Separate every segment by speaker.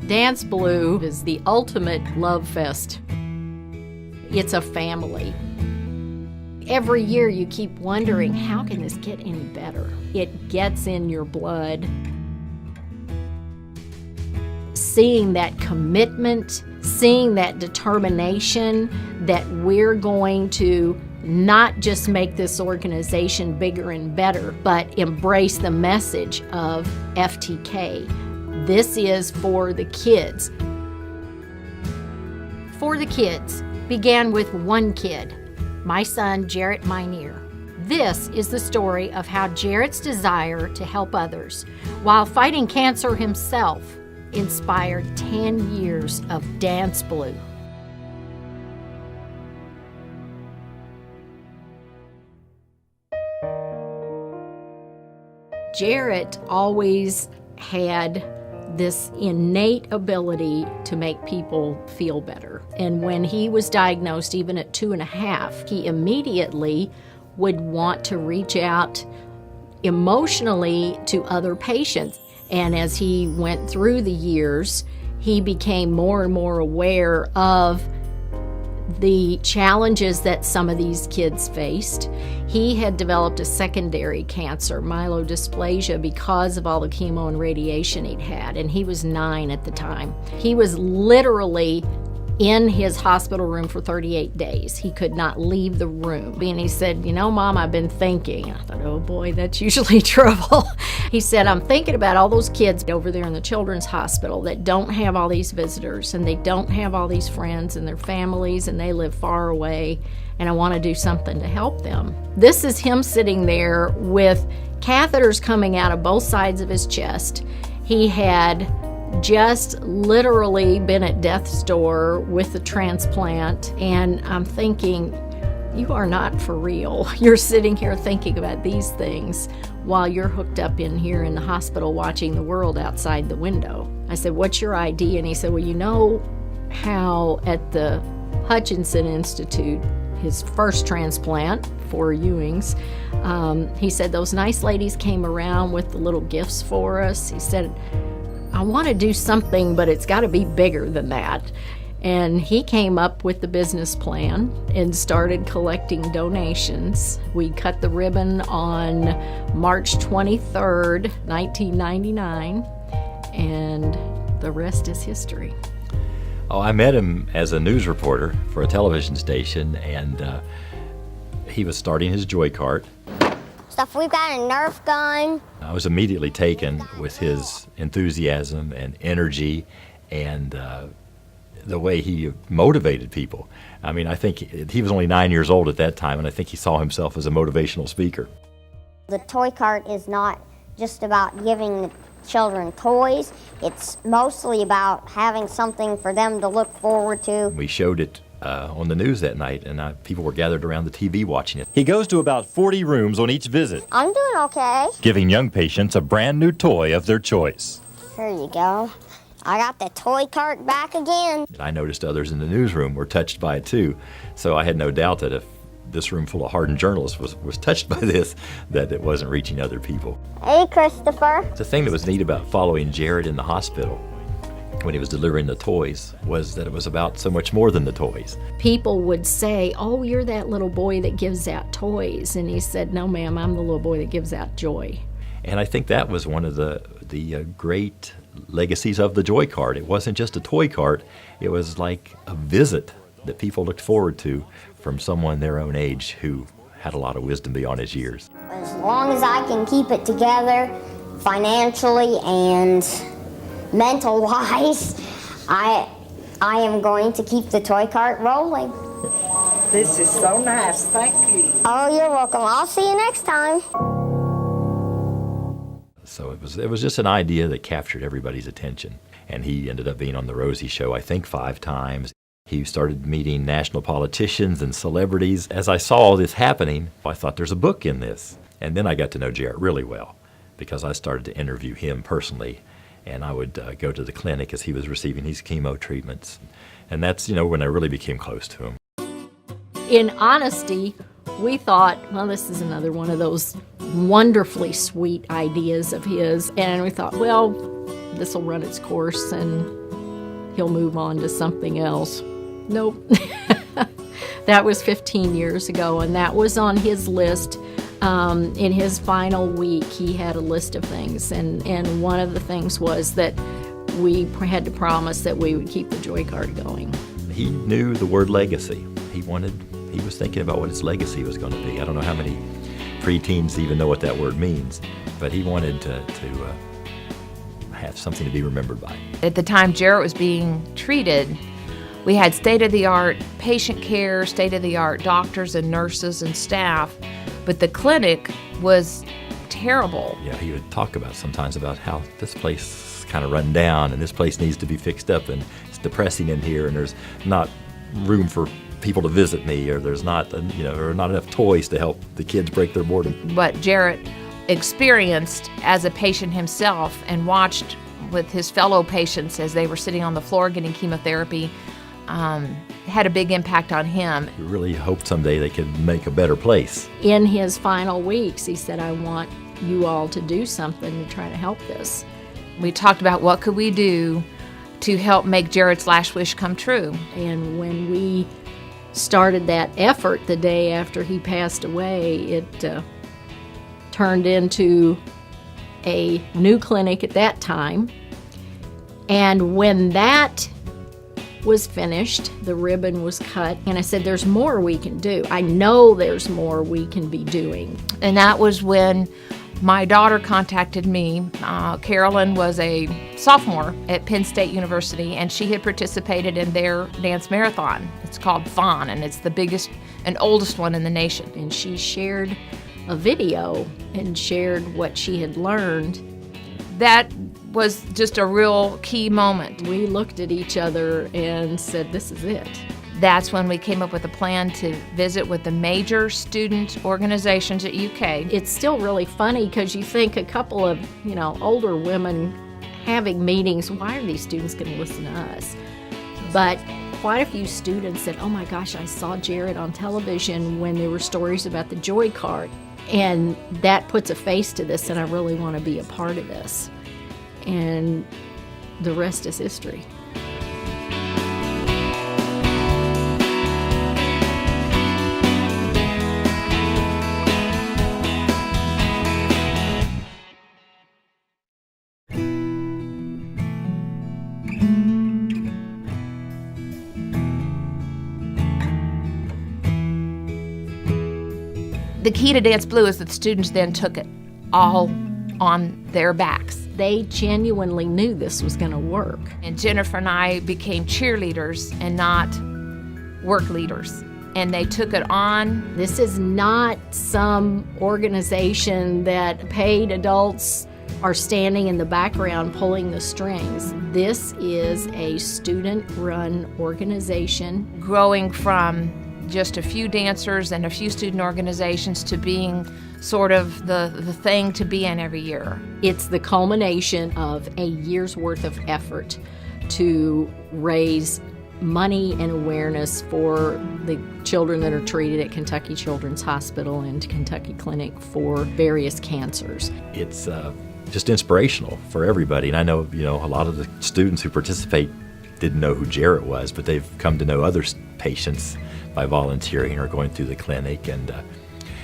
Speaker 1: DanceBlue is the ultimate love fest. It's a family. Every year you keep wondering, how can this get any better? It gets in your blood. Seeing that commitment, seeing that determination that we're going to not just make this organization bigger and better, but embrace the message of FTK. This is for the kids. For the kids began with one kid, my son, Jarrett Mynear. This is the story of how Jarrett's desire to help others while fighting cancer himself inspired 10 years of DanceBlue. Jarrett always had this innate ability to make people feel better. And when he was diagnosed, even at 2.5, he immediately would want to reach out emotionally to other patients. And as he went through the years, he became more and more aware of the challenges that some of these kids faced. He had developed a secondary cancer, myelodysplasia, because of all the chemo and radiation he'd had, and he was 9 at the time. He was literally in his hospital room for 38 days. He could not leave the room. And he said, "You know, Mom, I've been thinking." I thought, oh boy, that's usually trouble. He said, "I'm thinking about all those kids over there in the children's hospital that don't have all these visitors, and they don't have all these friends and their families, and they live far away, and I want to do something to help them." This is him sitting there with catheters coming out of both sides of his chest. He had just literally been at death's door with the transplant, and I'm thinking, you are not for real. You're sitting here thinking about these things while you're hooked up in here in the hospital watching the world outside the window. I said, "What's your idea?" And he said, "Well, you know how at the Hutchinson Institute, his first transplant, 4 Ewings, he said those nice ladies came around with the little gifts for us." He said, "I want to do something, but it's got to be bigger than that." And he came up with the business plan and started collecting donations. We cut the ribbon on March 23rd, 1999, and the rest is history.
Speaker 2: Oh, I met him as a news reporter for a television station, and he was starting his joy cart.
Speaker 3: Stuff. We've got a Nerf gun.
Speaker 2: I was immediately taken with his enthusiasm and energy and the way he motivated people. I mean, I think he was only 9 years old at that time, and I think he saw himself as a motivational speaker.
Speaker 3: The toy cart is not just about giving the children toys. It's mostly about having something for them to look forward to.
Speaker 2: We showed it on the news that night, and people were gathered around the TV watching it.
Speaker 4: He goes to about 40 rooms on each visit,
Speaker 3: I'm doing okay.
Speaker 4: giving young patients a brand new toy of their choice.
Speaker 3: Here you go. I got the toy cart back again.
Speaker 2: And I noticed others in the newsroom were touched by it too, so I had no doubt that if this room full of hardened journalists was touched by this, that it wasn't reaching other people.
Speaker 3: Hey, Christopher.
Speaker 2: The thing that was neat about following Jarrett in the hospital when he was delivering the toys was that it was about so much more than the toys.
Speaker 1: People would say, "Oh, you're that little boy that gives out toys." And he said, "No, ma'am, I'm the little boy that gives out joy."
Speaker 2: And I think that was one of the great legacies of the Joy Cart. It wasn't just a toy cart, it was like a visit that people looked forward to from someone their own age who had a lot of wisdom beyond his years.
Speaker 3: As long as I can keep it together financially and mental-wise, I am going to keep the toy cart rolling.
Speaker 5: This is so nice. Thank you.
Speaker 3: Oh, you're welcome. I'll see you next time.
Speaker 2: So it was just an idea that captured everybody's attention. And he ended up being on the Rosie Show, I think, 5 times. He started meeting national politicians and celebrities. As I saw this happening, I thought there's a book in this. And then I got to know Jarrett really well because I started to interview him personally. And I would go to the clinic as he was receiving his chemo treatments. And that's, when I really became close to him.
Speaker 1: In honesty, we thought, well, this is another one of those wonderfully sweet ideas of his. And we thought, well, this will run its course and he'll move on to something else. Nope. That was 15 years ago, and that was on his list. In his final week, he had a list of things, and one of the things was that we had to promise that we would keep the Joy Cart going.
Speaker 2: He knew the word legacy. He was thinking about what his legacy was going to be. I don't know how many preteens even know what that word means, but he wanted to have something to be remembered by.
Speaker 6: At the time Jarrett was being treated, we had state-of-the-art patient care, state-of-the-art doctors and nurses and staff, but the clinic was terrible.
Speaker 2: Yeah, he would talk sometimes about how this place is kind of run down and this place needs to be fixed up and it's depressing in here and there's not room for people to visit me, or there's not, or not enough toys to help the kids break their boredom.
Speaker 6: What Jarrett experienced as a patient himself and watched with his fellow patients as they were sitting on the floor getting chemotherapy had a big impact on him.
Speaker 2: We really hoped someday they could make a better place.
Speaker 1: In his final weeks, he said, I want you all to do something to try to help this.
Speaker 6: We talked about what could we do to help make Jarrett's last wish come true.
Speaker 1: And when we started that effort the day after he passed away, it turned into a new clinic at that time. And when that was finished, the ribbon was cut, and I said, there's more we can do. I know there's more we can be doing.
Speaker 6: And that was when my daughter contacted me. Carolyn was a sophomore at Penn State University, and she had participated in their dance marathon. It's called FON, and it's the biggest and oldest one in the nation.
Speaker 1: And she shared a video and shared what she had learned.
Speaker 6: That was just a real key moment.
Speaker 1: We looked at each other and said, this is it.
Speaker 6: That's when we came up with a plan to visit with the major student organizations at UK.
Speaker 1: It's still really funny because you think a couple of, older women having meetings, why are these students going to listen to us? But quite a few students said, oh my gosh, I saw Jarrett on television when there were stories about the Joy Cart. And that puts a face to this, and I really want to be a part of this. And the rest is history.
Speaker 6: The key to DanceBlue is that the students then took it all on their backs.
Speaker 1: They genuinely knew this was going to work.
Speaker 6: And Jennifer and I became cheerleaders and not work leaders. And they took it on.
Speaker 1: This is not some organization that paid adults are standing in the background pulling the strings. This is a student-run organization.
Speaker 6: Growing from just a few dancers and a few student organizations to being sort of the thing to be in every year.
Speaker 1: It's the culmination of a year's worth of effort to raise money and awareness for the children that are treated at Kentucky Children's Hospital and Kentucky Clinic for various cancers.
Speaker 2: It's just inspirational for everybody. And I know, a lot of the students who participate didn't know who Jarrett was, but they've come to know other patients by volunteering or going through the clinic. And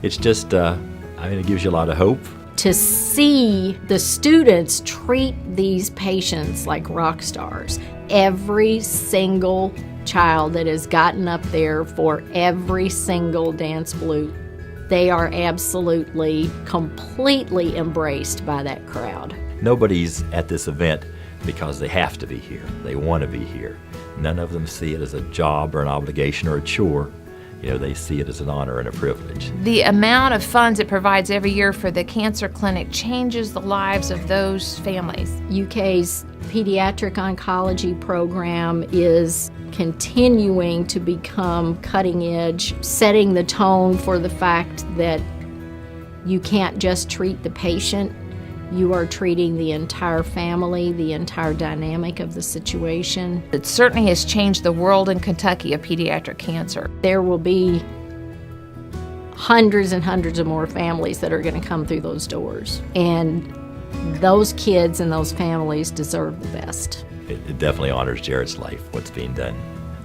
Speaker 2: it's just, it gives you a lot of hope.
Speaker 1: To see the students treat these patients like rock stars. Every single child that has gotten up there for every single DanceBlue, they are absolutely, completely embraced by that crowd.
Speaker 2: Nobody's at this event because they have to be here. They want to be here. None of them see it as a job or an obligation or a chore. They see it as an honor and a privilege.
Speaker 6: The amount of funds it provides every year for the cancer clinic changes the lives of those families.
Speaker 1: UK's pediatric oncology program is continuing to become cutting edge, setting the tone for the fact that you can't just treat the patient. You are treating the entire family, the entire dynamic of the situation.
Speaker 6: It certainly has changed the world in Kentucky of pediatric cancer.
Speaker 1: There will be hundreds and hundreds of more families that are going to come through those doors. And those kids and those families deserve the best.
Speaker 2: It definitely honors Jarrett's life, what's being done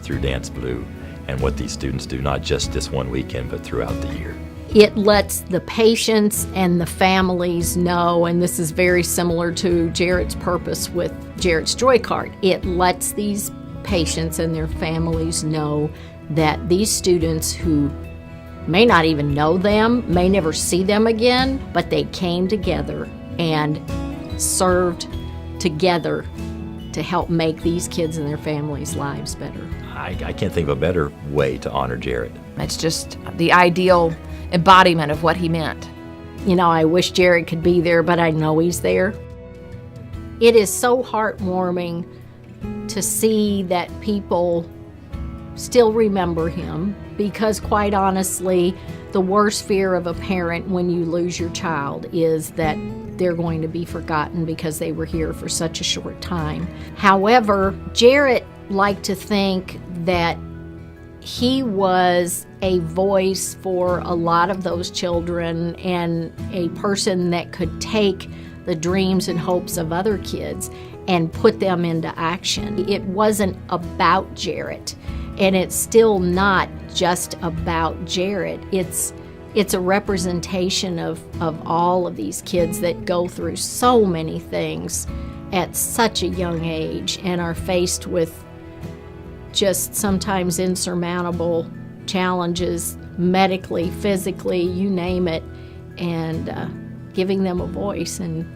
Speaker 2: through DanceBlue and what these students do, not just this one weekend, but throughout the year.
Speaker 1: It lets the patients and the families know, and this is very similar to Jarrett's purpose with Jarrett's Joy Cart. It lets these patients and their families know that these students who may not even know them, may never see them again, but they came together and served together to help make these kids and their families' lives better.
Speaker 2: I can't think of a better way to honor Jarrett.
Speaker 6: It's just the ideal embodiment of what he meant.
Speaker 1: You know, I wish Jarrett could be there, but I know he's there. It is so heartwarming to see that people still remember him, because quite honestly, the worst fear of a parent when you lose your child is that they're going to be forgotten because they were here for such a short time. However, Jarrett liked to think that he was a voice for a lot of those children and a person that could take the dreams and hopes of other kids and put them into action. It wasn't about Jarrett, and it's still not just about Jarrett. It's a representation of all of these kids that go through so many things at such a young age and are faced with just sometimes insurmountable challenges, medically, physically, you name it, and giving them a voice, and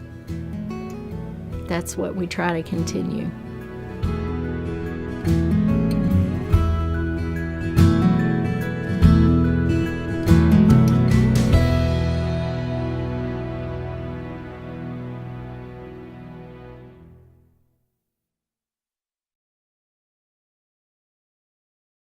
Speaker 1: that's what we try to continue.